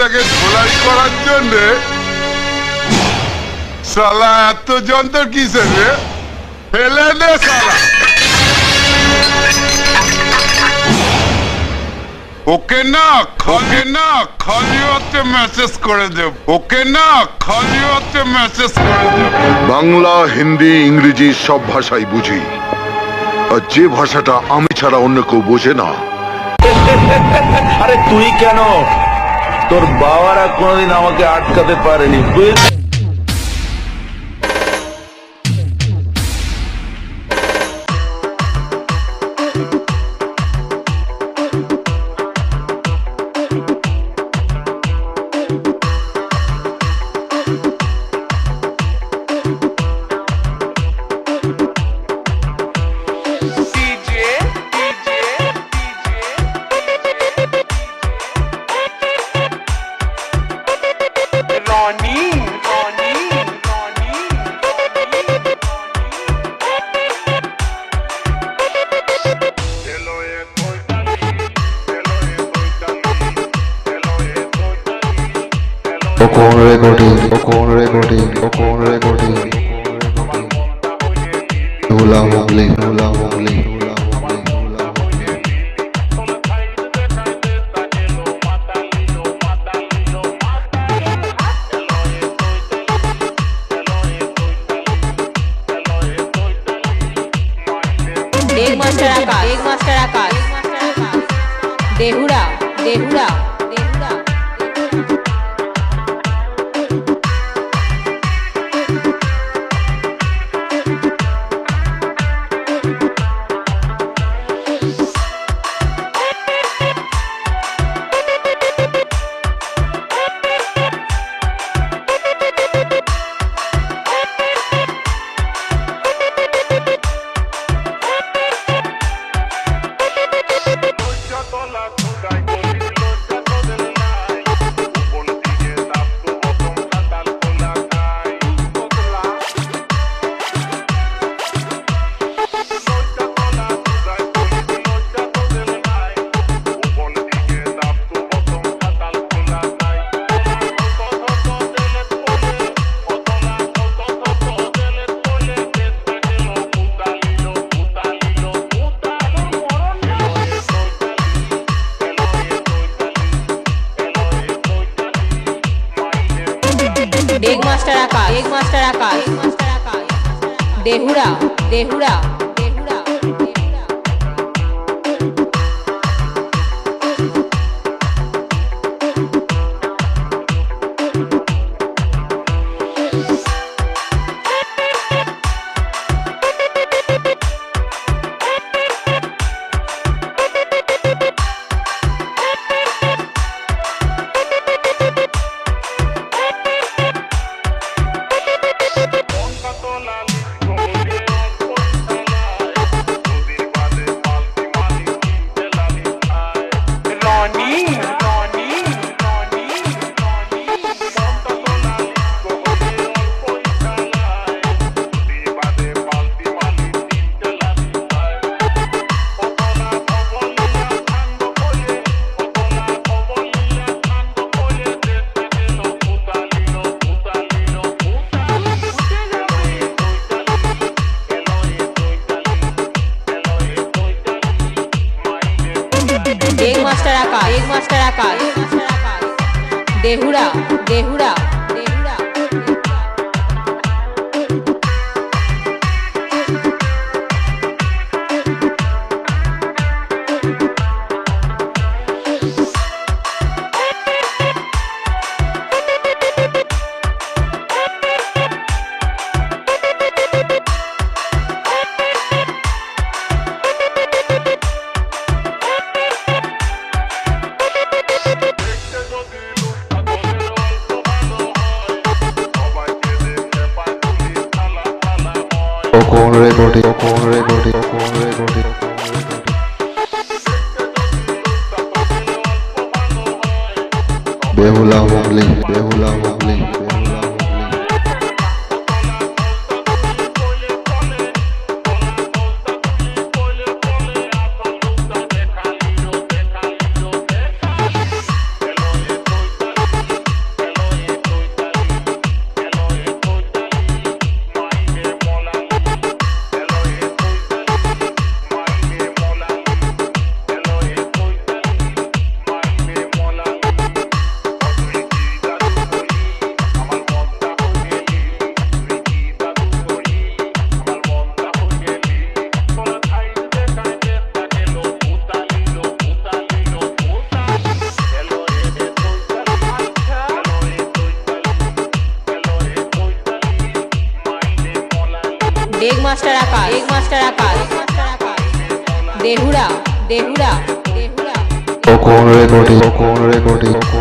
শরীরটাকে ধোলাই করার জন্য শালা এত যন্ত্র কিসের রে? ফেলে দে শালা। ওকে না খালি হতে মেসেজ করে দেব। ওকে না খালি হতে মেসেজ করে দেব। বাংলা, হিন্দি, ইংরেজি সব ভাষাই বুঝি, আর যে ভাষাটা আমি ছাড়া অন্য কেউ বোঝে না। আরে তুই কেন? তোর বাবারা কোনোদিন আমাকে আটকাতে পারেনি। তুই Hula Mowgli, Hula Mowgli, Hula Mowgli. एक मास्टर आकाश, देहुरा, देहुरा, देहुरा। एक मास्टर आकाश, देहुरा, देहुरा, देहुरा। एक मास्टर आकाश, देहुरा, देहुरा, देहुरा। Behula Mowgli, Behula Mowgli, Behula Mowgli. ডেগ মাস্টার আকাশ ডেগ মাস্টার আকাশ দেহুরা দেহুরা দেহুরা Okon recording.